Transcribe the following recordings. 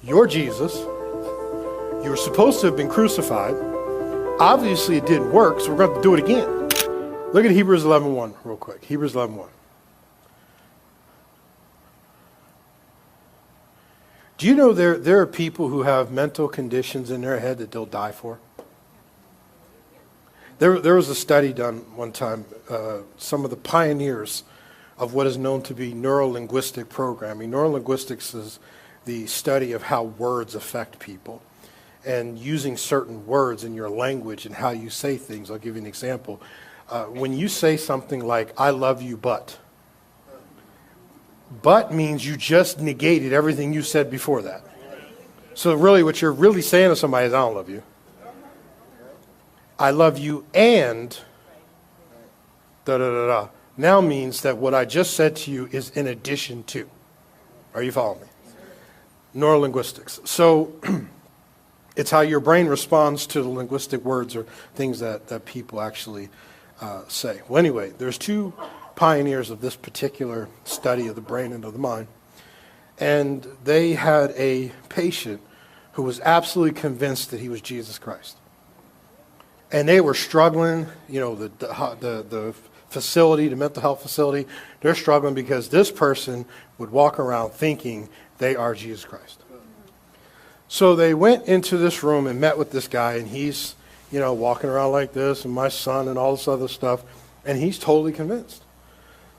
You're Jesus. You were supposed to have been crucified. Obviously, it didn't work, so we're going to do it again. Look at Hebrews 11:1 real quick. Hebrews 11:1. Do you know there are people who have mental conditions in their head that they'll die for? There was a study done one time, some of the pioneers of what is known to be neuro-linguistic programming. Neurolinguistics is the study of how words affect people and using certain words in your language and how you say things. I'll give you an example. When you say something like, I love you, but means you just negated everything you said before that. So really what you're really saying to somebody is, I don't love you. I love you and da-da-da-da. Now means that what I just said to you is in addition to. Are you following me? Neurolinguistics. So it's how your brain responds to the linguistic words or things that people actually say. Well, anyway, there's two pioneers of this particular study of the brain and of the mind. And they had a patient who was absolutely convinced that he was Jesus Christ. And they were struggling, the facility, the mental health facility, they're struggling because this person would walk around thinking they are Jesus Christ. So they went into this room and met with this guy, and he's, walking around like this, and my son and all this other stuff, and he's totally convinced.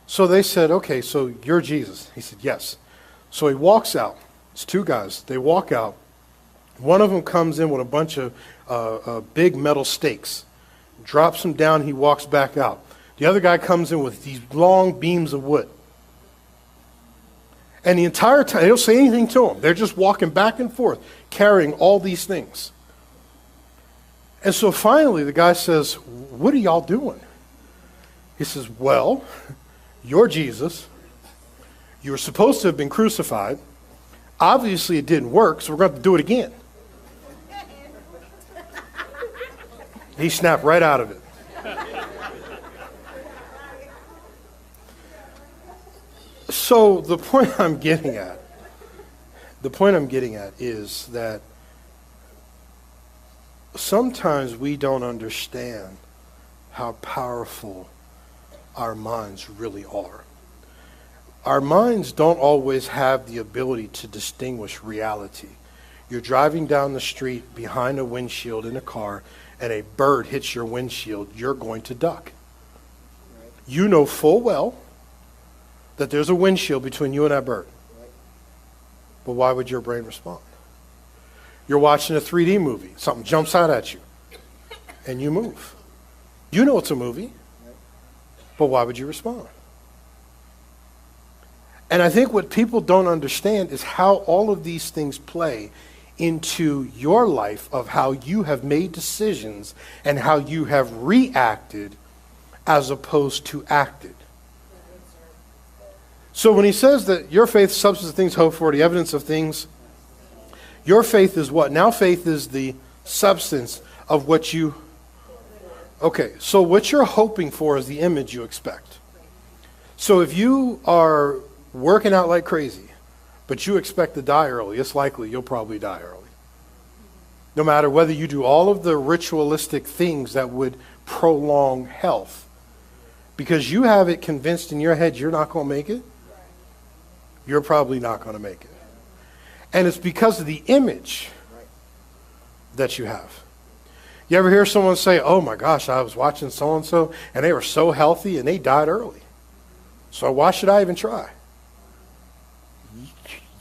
So they said, okay, so you're Jesus. He said, yes. So he walks out. It's two guys. They walk out. One of them comes in with a bunch of big metal stakes, drops them down, he walks back out. The other guy comes in with these long beams of wood. And the entire time, they don't say anything to him. They're just walking back and forth, carrying all these things. And so finally the guy says, what are y'all doing? He says, well, you're Jesus. You were supposed to have been crucified. Obviously it didn't work, so we're going to do it again. He snapped right out of it. So the point I'm getting at is that sometimes we don't understand how powerful our minds really are. Our minds don't always have the ability to distinguish reality. You're driving down the street behind a windshield in a car, and a bird hits your windshield, you're going to duck. Right. You know full well that there's a windshield between you and that bird. Right. But why would your brain respond? You're watching a 3D movie. Something jumps out at you, and you move. You know it's a movie, right. But why would you respond? And I think what people don't understand is how all of these things play into your life of how you have made decisions and how you have reacted as opposed to acted. So when he says that your faith, substance of things hoped for, the evidence of things, your faith is what? Now faith is the substance of what you... Okay, so what you're hoping for is the image you expect. So if you are working out like crazy, but you expect to die early, it's likely you'll probably die early. No matter whether you do all of the ritualistic things that would prolong health. Because you have it convinced in your head you're not going to make it, you're probably not going to make it. And it's because of the image that you have. You ever hear someone say, oh my gosh, I was watching so-and-so, and they were so healthy and they died early. So why should I even try?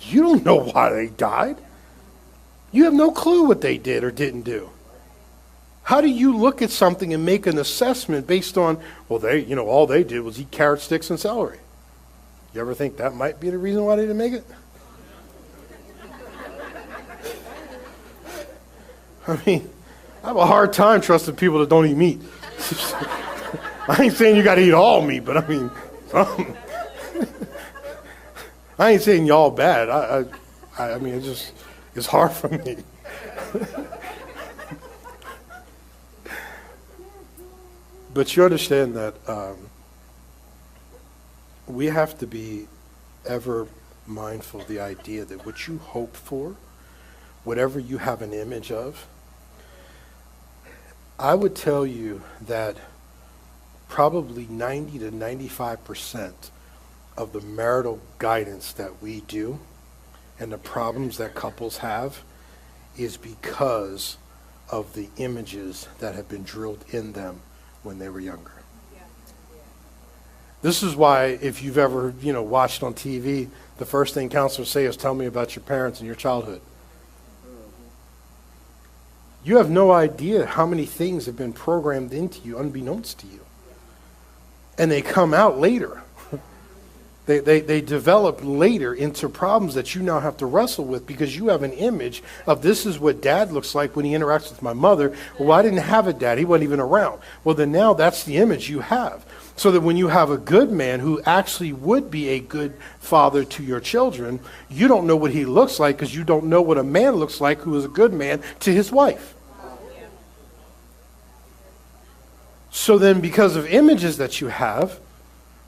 You don't know why they died. You have no clue what they did or didn't do. How do you look at something and make an assessment based on, well, all they did was eat carrot sticks and celery? You ever think that might be the reason why they didn't make it? I mean, I have a hard time trusting people that don't eat meat. I ain't saying you got to eat all meat, but I mean, I ain't saying y'all bad. I mean, it's hard for me. But you understand that we have to be ever mindful of the idea that what you hope for whatever you have an image of, I would tell you that probably 90 to 95% of the marital guidance that we do and the problems that couples have is because of the images that have been drilled in them when they were younger. This is why if you've ever, watched on TV, the first thing counselors say is, tell me about your parents and your childhood. You have no idea how many things have been programmed into you unbeknownst to you. And they come out later. They develop later into problems that you now have to wrestle with because you have an image of this is what dad looks like when he interacts with my mother. Well, I didn't have a dad. He wasn't even around. Well, then now that's the image you have. So that when you have a good man who actually would be a good father to your children, you don't know what he looks like because you don't know what a man looks like who is a good man to his wife. So then because of images that you have,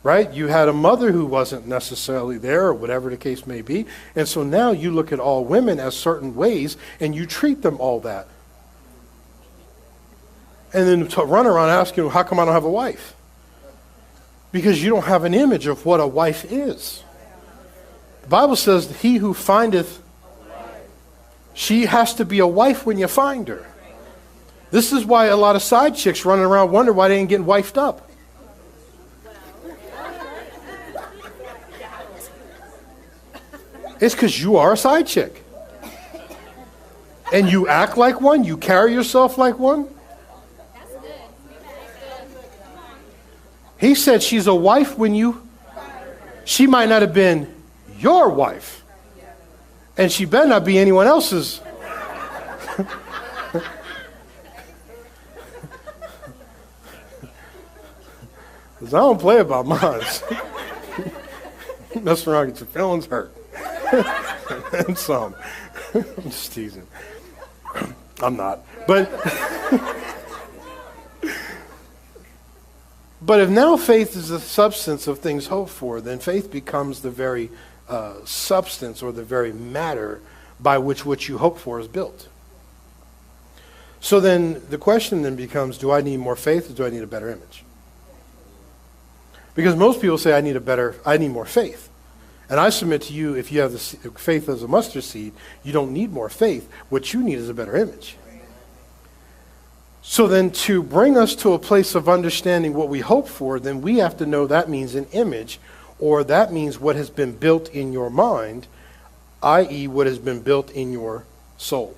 right, you had a mother who wasn't necessarily there or whatever the case may be. And so now you look at all women as certain ways and you treat them all that. And then to run around asking, well, how come I don't have a wife? Because you don't have an image of what a wife is. The Bible says he who findeth, she has to be a wife when you find her. This is why a lot of side chicks running around wonder why they ain't getting wifed up. It's because you are a side chick. And you act like one, you carry yourself like one. He said she's a wife when she might not have been your wife. And she better not be anyone else's. Because I don't play about mine. Mess around, get your feelings hurt. And some. I'm just teasing. I'm not. But if now faith is the substance of things hoped for, then faith becomes the very substance or the very matter by which what you hope for is built. So then the question then becomes, do I need more faith or do I need a better image? Because most people say I need more faith. And I submit to you, if you have the faith as a mustard seed, you don't need more faith. What you need is a better image. So then to bring us to a place of understanding what we hope for, then we have to know that means an image, or that means what has been built in your mind, i.e. what has been built in your soul.